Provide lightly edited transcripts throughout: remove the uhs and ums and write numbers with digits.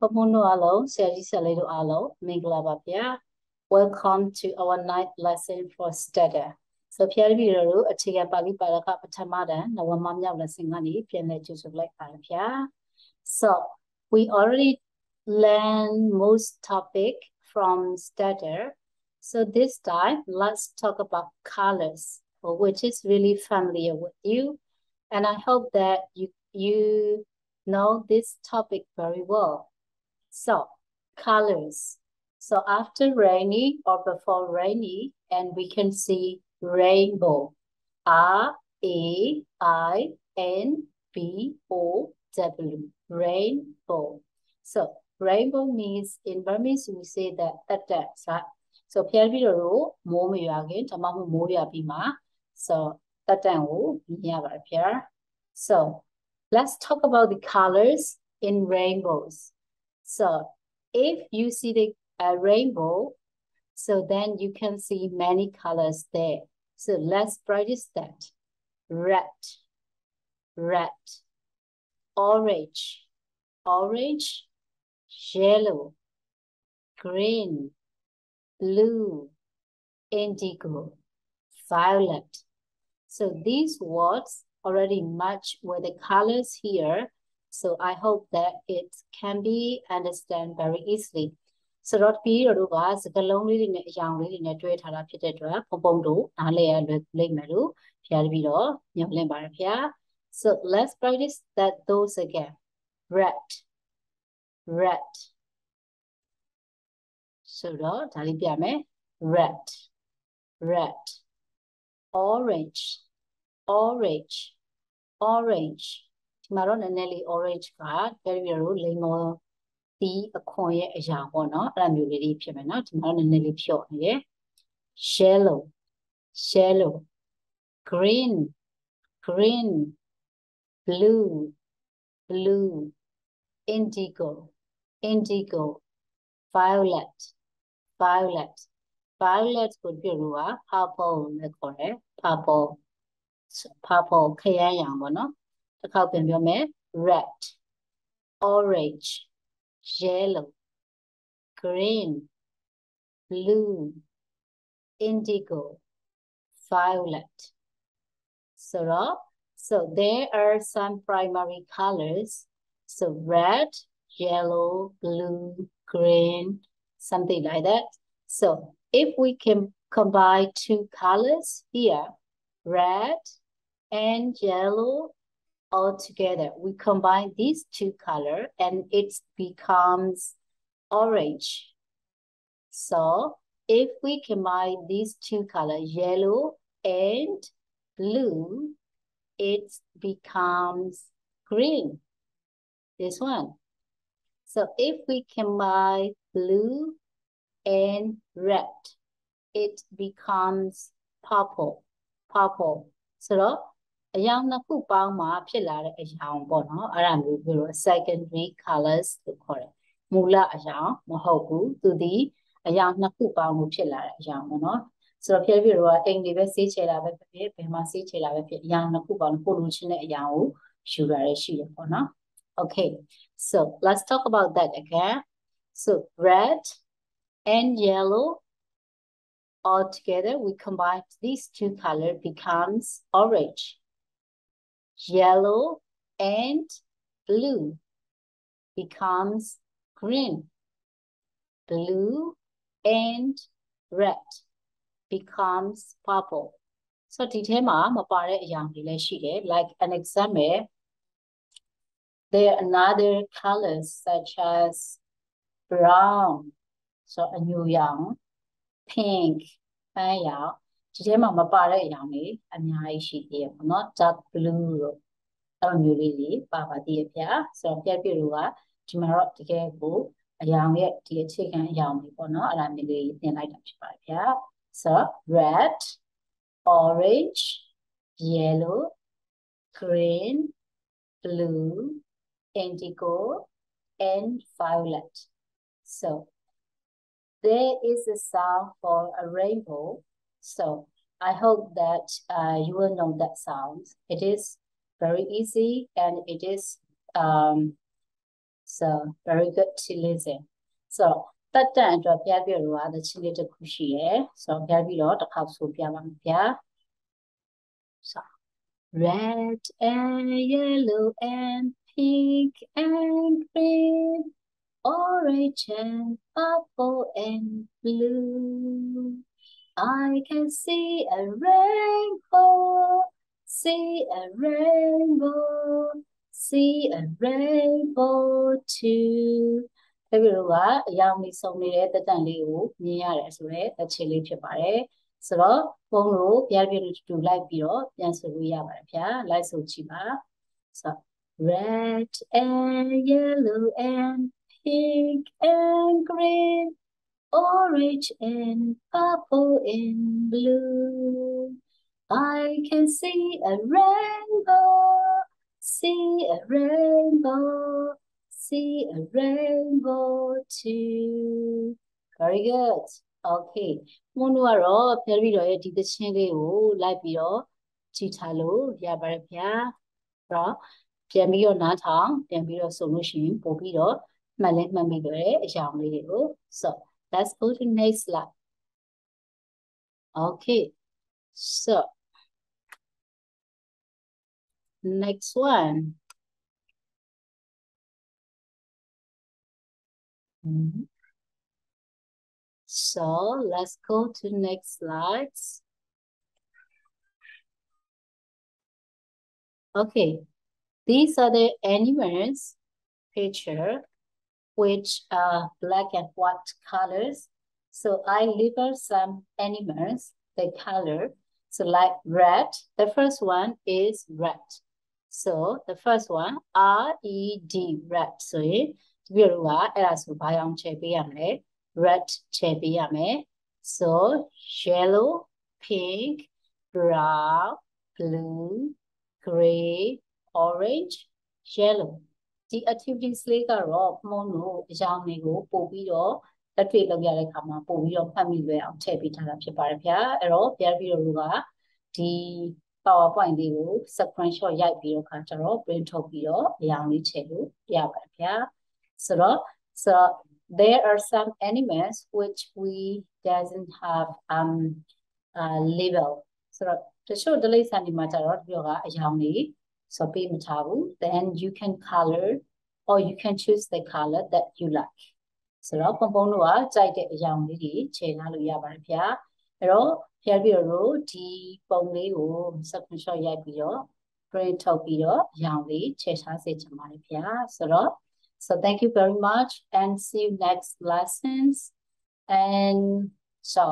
Welcome to our ninth lesson for study. So, So, we already learned most topic from study. So this time, let's talk about colors, which is really familiar with you. And I hope that you know this topic very well. So, colors. So after rainy or before rainy, and we can see rainbow. R-A-I-N-B-O-W. Rainbow. So rainbow means in Burmese we say that right? So so so let's talk about the colors in rainbows. So if you see the rainbow, so then you can see many colors there. So let's practice that. Red, orange, yellow, green, blue, indigo, violet. So these words already match with the colors here. So I hope that it can be understood very easily. So so let's practice that those again. Red. So red. Orange. Tomorrow Nelly orange card, very more the a coin a young one, not a muley pimena, tomorrow Nelly pure, yeah. Shallow, green, blue, indigo, violet. Violet could be rua, purple, purple, kayang, the copy red, orange, yellow, green, blue, indigo, violet. So there are some primary colors. So red, yellow, blue, green, something like that. So if we can combine two colors here, red and yellow all together, we combine these two colors and it becomes orange. So if we combine these two colors, yellow and blue, it becomes green. This one. So if we combine blue and red, it becomes purple. So a young naku ma pillar a young bono around secondary colors to call it. Mula a young mohoku to the a young naku pillar a young mono. So here we are in the Vessi Chela, Pemasi Chela, young nakuban, Poluchin a young sugar a sheet. Okay, so let's talk about that again. So red and yellow all together, we combine these two colors becomes orange. Yellow and blue becomes green. Blue and red becomes purple. So like an example, there are another colors such as brown, so a new young, pink, not dark blue. So tomorrow to get go a young yet dear chicken young so red, orange, yellow, green, blue, indigo, and violet. So there is a sound for a rainbow. So I hope that you will know that sound. It is very easy and it is So very good to listen. So that time to appear the chili cushy. So here we got a cup soup. So red and yellow and pink and green, orange and purple and blue. I can see a rainbow, see a rainbow, see a rainbow too. တကယ်တော့အရောင်လေးစုံနေတဲ့တက်တန်လေးကိုမြင်ရတယ်ဆိုတော့အခြေလေးဖြစ်ပါတယ်ဆိုတော့ပုံလို့ပြပြတူလိုက်ပြီးတော့ပြန်ဆိုလို့ရပါတယ်ဗျာလိုက်ဆိုကြည့်ပါဆို red and yellow and pink and green, orange and purple and blue. I can see a rainbow, see a rainbow, see a rainbow too. Very good. Okay. မုံတို့ကတော့ဖျက်ပြီးတော့ဒီသချင်းလေးကိုလိုက်ပြီးတော့ကြည့်ထားလို့ရပါတယ်ဗျာ။အဲ့တော့ပြန်ပြီးတော့နားထောင်ပြန်ပြီးတော့ဆိုလို့ရှိရင်ပို့ပြီးတော့မှတ်လဲမှတ်မိတဲ့အကြောင်းလေးတွေကို So let's go to next slide. Okay. So next one. So let's go to next slides. Okay, these are the animals picture which are black and white colors. So I label some animals, the color. So like red, the first one is red. So the first one, R-E-D, red. So red so yellow, pink, brown, blue, gray, orange, yellow. The activities လေးကတော့မုံတို့အကြောင်းလေးကိုပို့ပြီးတော့လက်တွေ့လုပ်ရတဲ့အခါမှာပို့ပြီးတော့ဖတ်မိလွယ်အောင်ထည့်ပေးထားတာဖြစ်ပါတယ်ဗျာအဲ့တော့ပြန်ပြီးတော့ကဒီ PowerPoint လေးကို screenshot ရိုက်ပြီးတော့ခါကျတော့ print ထုတ်ပြီးတော့အရောင်လေးထည့်လို့ရပါတယ်ဗျာဆိုတော့ there are some animals which we doesn't have label ဆိုတော့တချို့ဒလိစံဒီမှာကျတော့ဒီကအရောင်လေးso pay matabu, then you can color or you can choose the color that you like. So now pompono jai de ayang li chena lu ya ba phya. Ero phya pi ro di pong li ko screenshot yai pi ro print thok pi ro ayang li che cha se chan ba phya. So thank you very much and see you next lessons. And so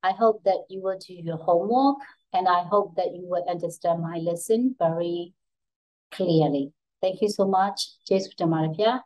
I hope that you will do your homework and I hope that you will understand my lesson very clearly. Thank you so much. Jai Sri Rama.